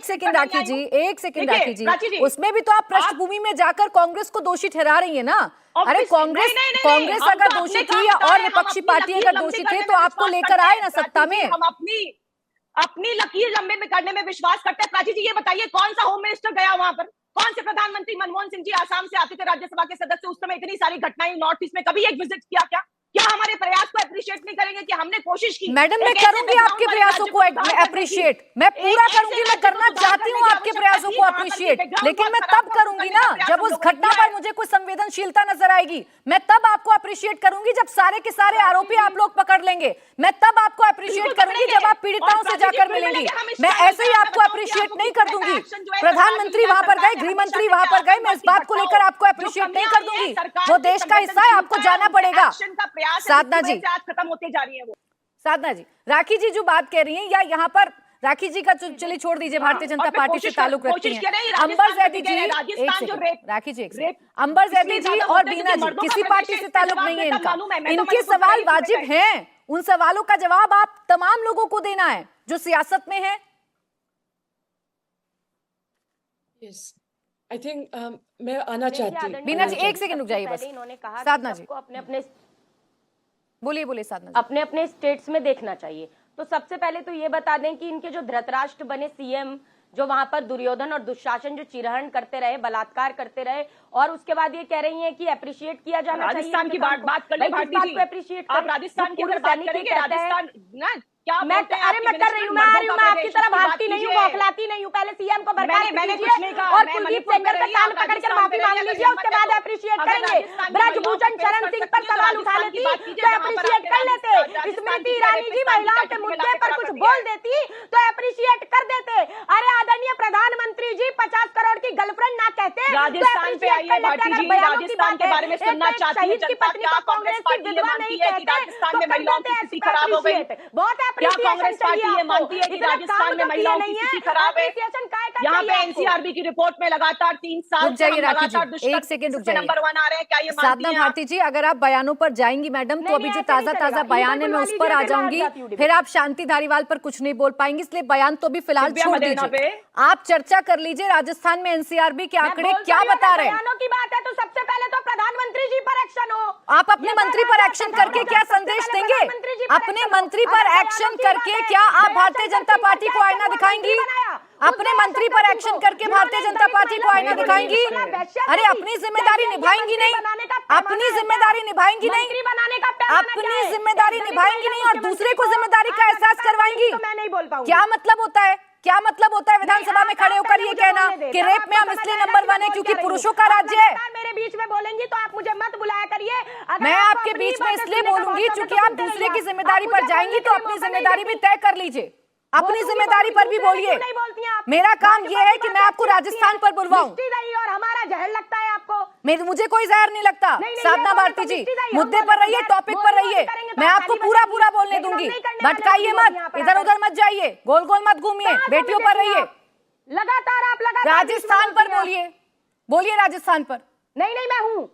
सेकेंड राखी जी, उसमें भी तो आप पृष्ठभूमि में जाकर कांग्रेस को दोषी ठहरा रही है ना। अरे कांग्रेस अगर दोषी थी और विपक्षी पार्टी अगर दोषी थे तो आपको लेकर आए ना सत्ता में। हम अपनी लकीर लंबे में करने में विश्वास करते हैं। प्राची जी, ये बताइए, कौन सा होम मिनिस्टर गया वहां पर? कौन से प्रधानमंत्री? मनमोहन सिंह जी आसाम से आते थे, राज्यसभा के सदस्य, उस समय इतनी सारी घटनाएं नॉर्थ ईस्ट में, कभी एक विजिट किया क्या? क्या हमारे प्रयास को अप्रिशिएट नहीं करेंगे कि हमने कोशिश की? मैडम, मैं करूंगी आपके प्रयासों को अप्रिशिएट, मैं पूरा करूंगी, मैं करना चाहती हूं आपके प्रयासों को अप्रिशिएट, लेकिन मैं तब करूंगी ना जब उस घटना पर मुझे कोई संवेदनशीलता नजर आएगी। मैं तब आपको अप्रिशिएट करूंगी जब सारे के सारे आरोपी आप लोग पकड़ लेंगे। मैं तब आपको अप्रिशिएट करूंगी जब आप पीड़िताओं से जाकर मिलेंगी। मैं ऐसे ही आपको अप्रिशिएट नहीं कर दूंगी। प्रधानमंत्री वहां पर गए, गृह मंत्री वहां पर गए, मैं इस बात को लेकर आपको अप्रिशिएट नहीं कर दूंगी। वो देश का हिस्सा है, आपको जाना पड़ेगा। साधना जी, खत्म होते जा रही है वो। साधना जी, राखी जी जो बात कह रही हैं, या यहाँ पर राखी जी का चलिए छोड़ दीजिए, भारतीय जनता पार्टी से ताल्लुक रखती हैं अंबर जैदी जी, राखी जी, अंबर जैदी जी और बीना जी, किसी पार्टी से ताल्लुक नहीं है इनका। इनके सवाल वाजिब हैं, उन सवालों का जवाब आप तमाम लोगों को देना है जो सियासत में है। आई थिंक मैं आना चाहती हूँ। बीना जी, एक सेकंड रुक जाइए बस। साधना जी, बोलिए साधना जी। अपने अपने स्टेट्स में देखना चाहिए। तो सबसे पहले तो ये बता दें कि इनके जो धृतराष्ट्र बने सीएम जो वहां पर दुर्योधन और दुशासन जो चिरहरण करते रहे, बलात्कार करते रहे, और उसके बाद ये कह रही हैं कि अप्रिशिएट किया जाना चाहिए। राजस्थान की बात कर ले भारती जी, अप्रिशिएट आप राजस्थान की अगर बात करेंगे, राजस्थान ना क्या मैं अरे मैं कर रही हूँ, मैं आ रही हूँ, मैं आपकी तरह भागती नहीं हूँ, बौखलाती नहीं हूँ। पहले सीएम को बर्खास्त कीजिए और कुलदीप सेंगर का कान पकड़कर माफी मांग लीजिए, उसके बाद अप्रिशिएट करेंगे। ब्रजभूषण शरण सिंह पर सवाल उठा लेती तो अप्रिशिएट कर लेते। स्मृति ईरानी जी महिलाओं के मुद्दे पर कुछ बोल देती तो अप्रिशिएट कर देते। अरे आदरणीय प्रधानमंत्री जी 50 करोड़ की गर्लफ्रेंड ना कहते। राजस्थान पे आइए भारती जी, राजस्थान के बारे में सुनना चाहती है जनता। क्या कांग्रेस पार्टी ये मानती है कि राजस्थान में महिलाओं की स्थिति खराब हो गई? क्या कांग्रेस पार्टी ये मानती है कि राजस्थान में महिलाओं की स्थिति खराब है? यहाँ पे एनसीआरबी की रिपोर्ट में लगातार 3 साल से लगातार दुष्कर्म नंबर 1 आ रहे हैं। क्या ये मानती हैं भारती जी? अगर आप बयानों पर जाएंगी मैडम, तो अभी जो ताजा बयान है मैं उस पर आ जाऊंगी, फिर आप शांति धारीवाल पर कुछ नहीं बोल पाएंगी, इसलिए बयान तो भी फिलहाल छोड़ दीजिए। आप चर्चा कर लीजिए राजस्थान में एनसीआरबी के आंकड़े क्या बता रहे हैं। बयानों की बात है तो सबसे पहले तो प्रधानमंत्री जी पर एक्शन हो। आप अपने मंत्री पर एक्शन करके क्या संदेश देंगे? अपने मंत्री पर एक्शन करके क्या आप भारतीय जनता पार्टी को आईना दिखाएंगी? अपने मंत्री पर एक्शन करके भारतीय जनता पार्टी को आईना दिखाएंगी? अरे अपनी जिम्मेदारी निभाएंगी नहीं, अपनी जिम्मेदारी निभाएंगी नहीं, अपनी जिम्मेदारी निभाएंगी नहीं और दूसरे को जिम्मेदारी का एहसास करवाएंगी। मैं नहीं बोल पाऊंगी। क्या मतलब होता है? क्या मतलब होता है विधानसभा में खड़े होकर ये कहना कि रेप में हम इसलिए नंबर 1 है क्योंकि पुरुषों का राज्य है? मेरे बीच में बोलेंगी तो आप मुझे मत बुलाया करिए। मैं आपके बीच में इसलिए बोलूंगी क्योंकि आप दूसरे की जिम्मेदारी पर जाएंगी, तो अपनी जिम्मेदारी भी तय कर लीजिए, अपनी जिम्मेदारी पर भी बोलिए। मेरा काम ये है कि मैं आपको राजस्थान पर बुलवाऊं और हमारा जहर लगता है आपको। मुझे कोई जहर नहीं लगता। साधना भारती जी, मुद्दे पर रहिए, टॉपिक पर रहिए, मैं आपको पूरा बोलने दूंगी। भटकाइए मत, इधर उधर मत जाइए, गोल गोल मत घूमिए, बेटियों पर रहिए। लगातार आप राजस्थान पर बोलिए राजस्थान पर। नहीं मैं हूँ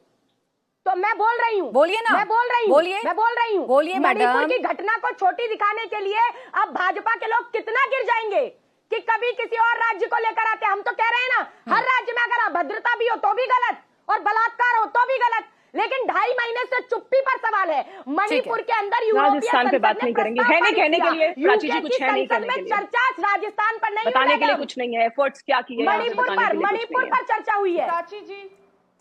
तो मैं बोल रही हूँ। बोलिए ना, मैं बोल रही हूँ, बोलिए, मैं बोल रही हूँ। बोलिए मैडम। मणिपुर की घटना को छोटी दिखाने के लिए अब भाजपा के लोग कितना गिर जाएंगे कि कभी किसी और राज्य को लेकर आते। हम तो कह रहे हैं ना, हर राज्य में अगर अभद्रता भी हो तो भी गलत और बलात्कार हो तो भी गलत, लेकिन 2.5 महीने से चुप्पी पर सवाल है। मणिपुर के अंदर राजस्थान पे बात नहीं करेंगे, है नहीं कहने के लिए प्राची जी, कुछ है नहीं कहने के लिए। चर्चा राजस्थान पर नहीं, बताने के लिए कुछ नहीं है, एफर्ट्स क्या किए मणिपुर पर चर्चा हुई है। प्राची जी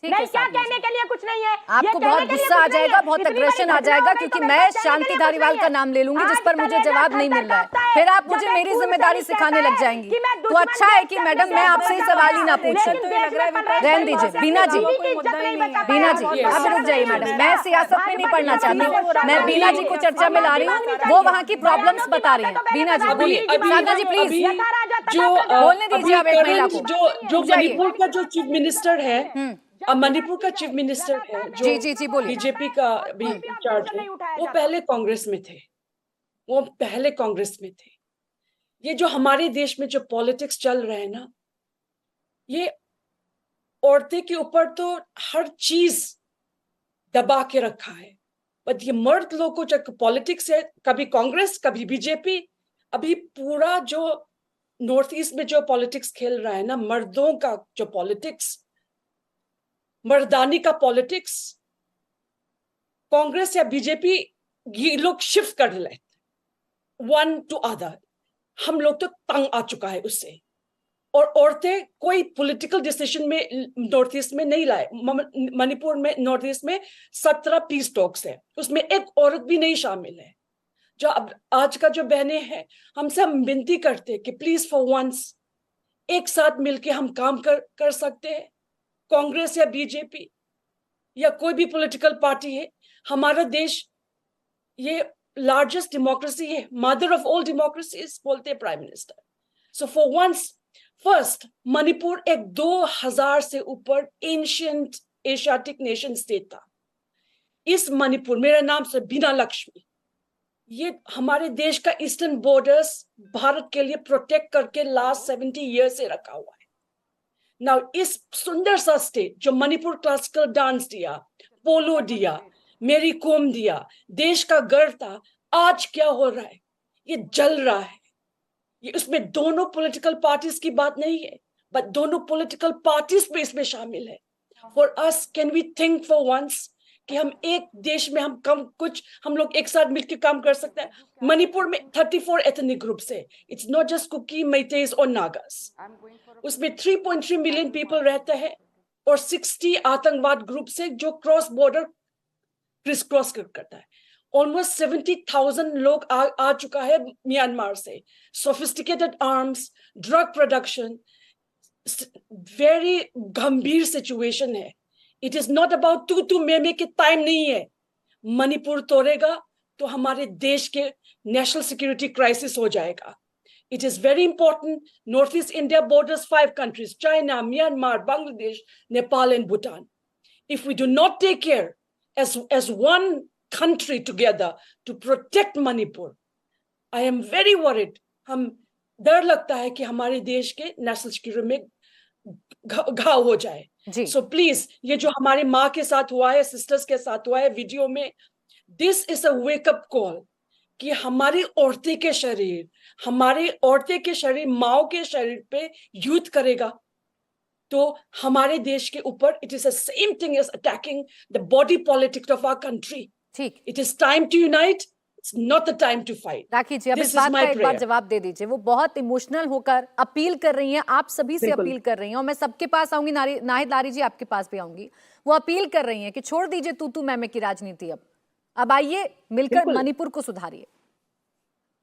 नहीं, क्या कहने के लिए कुछ नहीं है। आपको बहुत गुस्सा आ जाएगा, बहुत अग्रेशन आ जाएगा, क्योंकि मैं शांति धारीवाल का नाम ले लूंगी जिस पर मुझे जवाब नहीं मिल रहा है। फिर आप मुझे मेरी जिम्मेदारी सिखाने लग जाएंगी। तो अच्छा है कि मैडम मैं आपसे सवाल ही ना पूछूं। रहने दीजिए बीना जी, बीना जी आप रुक जाइए मैडम, मैं सियासत में नहीं पढ़ना चाहती, मैं बीना जी को चर्चा में ला रही हूँ, वो वहाँ की प्रॉब्लम्स बता रही है। बीना जी बोलिए, साधना जी प्लीज बोलने दीजिए आप एक महिला को। जो मणिपुर का जो चीफ मिनिस्टर है, मणिपुर का चीफ मिनिस्टर है जो जी बोलिए, बीजेपी का भी इंचार्ज है, वो पहले कांग्रेस में थे, वो पहले कांग्रेस में थे। ये जो हमारे देश में जो पॉलिटिक्स चल रहे हैं ना, ये औरतें के ऊपर तो हर चीज दबा के रखा है, बट ये मर्द लोग को जो पॉलिटिक्स है, कभी कांग्रेस कभी बीजेपी, अभी पूरा जो नॉर्थ ईस्ट में जो पॉलिटिक्स खेल रहा है ना, मर्दों का जो पॉलिटिक्स, मर्दानी का पॉलिटिक्स, कांग्रेस या बीजेपी ये लोग शिफ्ट कर लेते वन टू अदर। हम लोग तो तंग आ चुका है उससे, और औरतें कोई पॉलिटिकल डिसीजन में नॉर्थ ईस्ट में नहीं लाए। मणिपुर में नॉर्थ ईस्ट में 17 पीस टॉक्स है, उसमें एक औरत भी नहीं शामिल है। जो अब आज का जो बहनें हैं, हमसे हम विनती करते कि प्लीज फॉर वंस एक साथ मिलके हम काम कर सकते हैं। कांग्रेस या बीजेपी या कोई भी पॉलिटिकल पार्टी है, हमारा देश ये लार्जेस्ट डेमोक्रेसी है, मदर ऑफ ऑल डेमोक्रेसीज बोलते हैं prime minister. So for once first, Manipur एक 2000 से ऊपर एंशिएंट एशियाटिक नेशन स्टेट था। इस मणिपुर, मेरा नाम से बीना लक्ष्मी, ये हमारे देश का ईस्टर्न बॉर्डर्स भारत के लिए प्रोटेक्ट करके लास्ट 70 ईयर से रखा हुआ है। नाउ इस सुंदर सा स्टेट जो मणिपुर क्लासिकल डांस दिया, पोलो दिया, मेरी कोम दिया, देश का गर्व था, आज क्या हो रहा है? ये जल रहा है। ये उसमें दोनों पॉलिटिकल पार्टीज की बात नहीं है, बट दोनों पॉलिटिकल पार्टीज भी इसमें शामिल है। For us, can we think for once कि हम एक देश में हम लोग एक साथ मिलकर काम कर सकते हैं। मणिपुर में 34 एथनिक ग्रुप्स है। इट्स नॉट जस्ट कुकी, मैतेइज और नागास। उसमें 3.3 मिलियन पीपल रहते हैं और 60 आतंकवाद ग्रुप से जो क्रॉस बॉर्डर क्रिस क्रॉस करता है। ऑलमोस्ट 70,000 लोग आ चुका है म्यांमार से। Sophisticated arms, drug production, very गंभीर सिचुएशन है। इट इज नॉट अबाउट तू मैं के टाइम नहीं है। मणिपुर तोड़ेगा तो हमारे देश के नेशनल सिक्योरिटी क्राइसिस हो जाएगा। It is very important. Northeast India borders 5 countries: China, Myanmar, Bangladesh, Nepal, and Bhutan. If we do not take care as one country together to protect Manipur, I am very worried. हम डर लगता है कि हमारे देश के national security में घाव हो जाए। So please, ये जो हमारी माँ के साथ हुआ है, सिस्टर्स के साथ हुआ है वीडियो में, this is a wake up call. कि हमारी औरतें के शरीर माओ के शरीर पे युद्ध करेगा तो हमारे देश के ऊपर it is the same thing as attacking the body politics of our country. ठीक, it is time to unite, it's not the time to fight. Rakhi ji, अब इस बात का एक बार जवाब दे दीजिए। वो बहुत इमोशनल होकर अपील कर रही हैं, आप सभी से अपील कर रही हैं, और मैं सबके पास आऊंगी, नाहिद लारी जी आपके पास भी आऊंगी। वो अपील कर रही हैं कि छोड़ दीजिए तू मैं की राजनीति, अब आइए मिलकर मणिपुर को सुधारिए।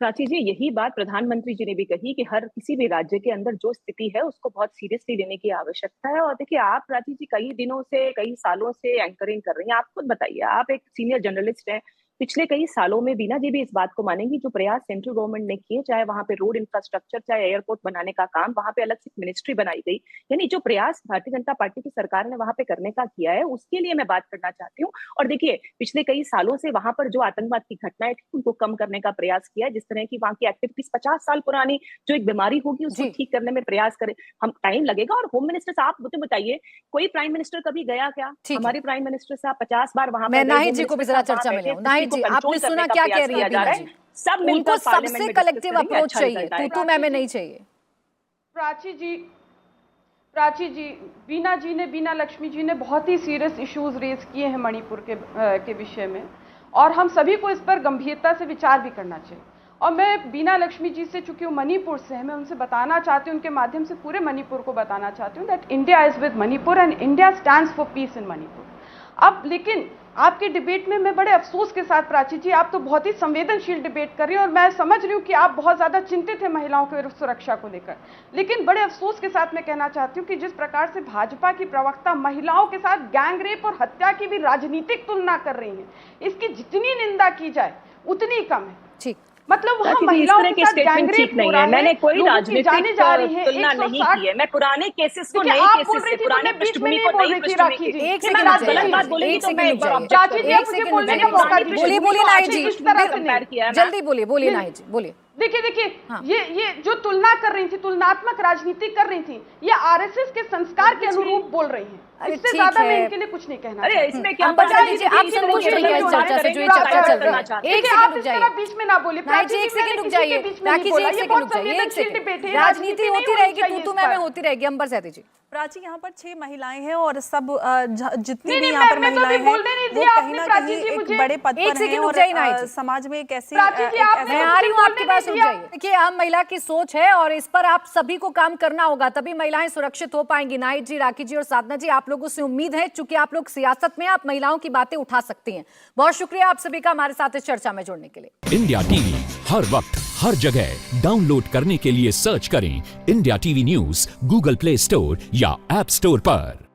प्राची जी, यही बात प्रधानमंत्री जी ने भी कही कि हर किसी भी राज्य के अंदर जो स्थिति है उसको बहुत सीरियसली लेने की आवश्यकता है। और देखिए, आप प्राची जी कई दिनों से, कई सालों से एंकरिंग कर रही हैं। आप खुद बताइए, आप एक सीनियर जर्नलिस्ट हैं। पिछले कई सालों में बीना जी भी इस बात को मानेंगी, जो प्रयास सेंट्रल गवर्नमेंट ने किए, चाहे वहां पे रोड इंफ्रास्ट्रक्चर, चाहे एयरपोर्ट बनाने का काम, वहां पे अलग से मिनिस्ट्री बनाई गई, यानी जो प्रयास भारतीय जनता पार्टी की सरकार ने वहां पे करने का किया है, उसके लिए मैं बात करना चाहती हूँ। और देखिए, पिछले कई सालों से वहां पर जो आतंकवाद की घटनाएं थी उनको कम करने का प्रयास किया। जिस तरह की वहां की एक्टिविटीज 50 साल पुरानी जो एक बीमारी होगी उसको ठीक करने में प्रयास करें, हम टाइम लगेगा। और होम मिनिस्टर साहब मुझे बताइए, कोई प्राइम मिनिस्टर कभी गया क्या? हमारे प्राइम मिनिस्टर साहब 50 बार वहां पर, नाहिद जी को भी जरा चर्चा में लाऊं। नाहिद जी, आपने सुना क्या कह रही है बीना जी? सब उनको सबसे कलेक्टिव अप्रोच चाहिए, तू मैं नहीं चाहिए। प्राची जी, बीना लक्ष्मी जी ने बहुत ही सीरियस इश्यूज रेज किए हैं मणिपुर के विषय में, और हम सभी को इस पर गंभीरता से विचार भी करना चाहिए। और मैं बीना लक्ष्मी जी से, चूंकि वो मणिपुर से है, मैं उनसे बताना चाहती हूँ, उनके माध्यम से पूरे मणिपुर को बताना चाहती हूँ that India is with Manipur and India stands for peace in Manipur. अब लेकिन आपके डिबेट में मैं बड़े अफसोस के साथ, प्राची जी, आप तो बहुत ही संवेदनशील डिबेट कर रही हैं और मैं समझ रही हूँ कि आप बहुत ज्यादा चिंतित हैं महिलाओं की सुरक्षा को लेकर, लेकिन बड़े अफसोस के साथ मैं कहना चाहती हूँ कि जिस प्रकार से भाजपा की प्रवक्ता महिलाओं के साथ गैंगरेप और हत्या की भी राजनीतिक तुलना कर रही हैं, इसकी जितनी निंदा की जाए उतनी कम है। ठीक, मतलब वहाँ महिलाओं के साथ गैंगरेप हो रहा है। मैंने कोई राजनीतिक तुलना नहीं की है, मैं पुराने केसेस को नए केसेस से, पुराने पृष्ठभूमि को नई पृष्ठभूमि की। एक सेकंड रुक जाइए, बात बोलेंगी तो मैं बोलिए नाहिद जी, जल्दी बोलिए नाहिद जी, बोलिए। देखिए, ये जो तुलना कर रही थी, तुलनात्मक राजनीति कर रही थी, ये आरएसएस के संस्कार के अनुरूप बोल रही हैं। इससे ज्यादा मैं इनके लिए कुछ नहीं कहना। अरे इसमें क्या आप संतुष्ट हैं क्या इस चर्चा से, जो ये चर्चा चल रही है? एक सेकंड रुक जाइए, बीच में ना बोलिए। एक सेकंड रुक जाइए, राखी जी, एक सेकंड रुक जाइए, एक सेकंड। राजनीति होती रहेगी, तू मैं होती रहेगी। अंबर सहती जी, प्राची, यहाँ पर 6 महिलाएं हैं और सब जितनी भी यहाँ पर महिलाएं हैं वो कहीं ना कहीं एक बड़े पद पर हैं और समाज में एक ऐसी, मैं आ रही हूँ आपके पास, रुक जाइए। देखिए, हम महिला की सोच है और इस पर आप सभी को काम करना होगा, तभी महिलाएं सुरक्षित हो पाएंगी। नाहिद जी, राखी जी और साधना जी, आप लोगों से उम्मीद है, चूंकि आप लोग सियासत में, आप महिलाओं की बातें उठा सकती हैं। बहुत शुक्रिया आप सभी का हमारे साथ इस चर्चा में जुड़ने के लिए। इंडिया टीवी हर वक्त हर जगह डाउनलोड करने के लिए सर्च करें India TV news Google play store या ऐप स्टोर पर।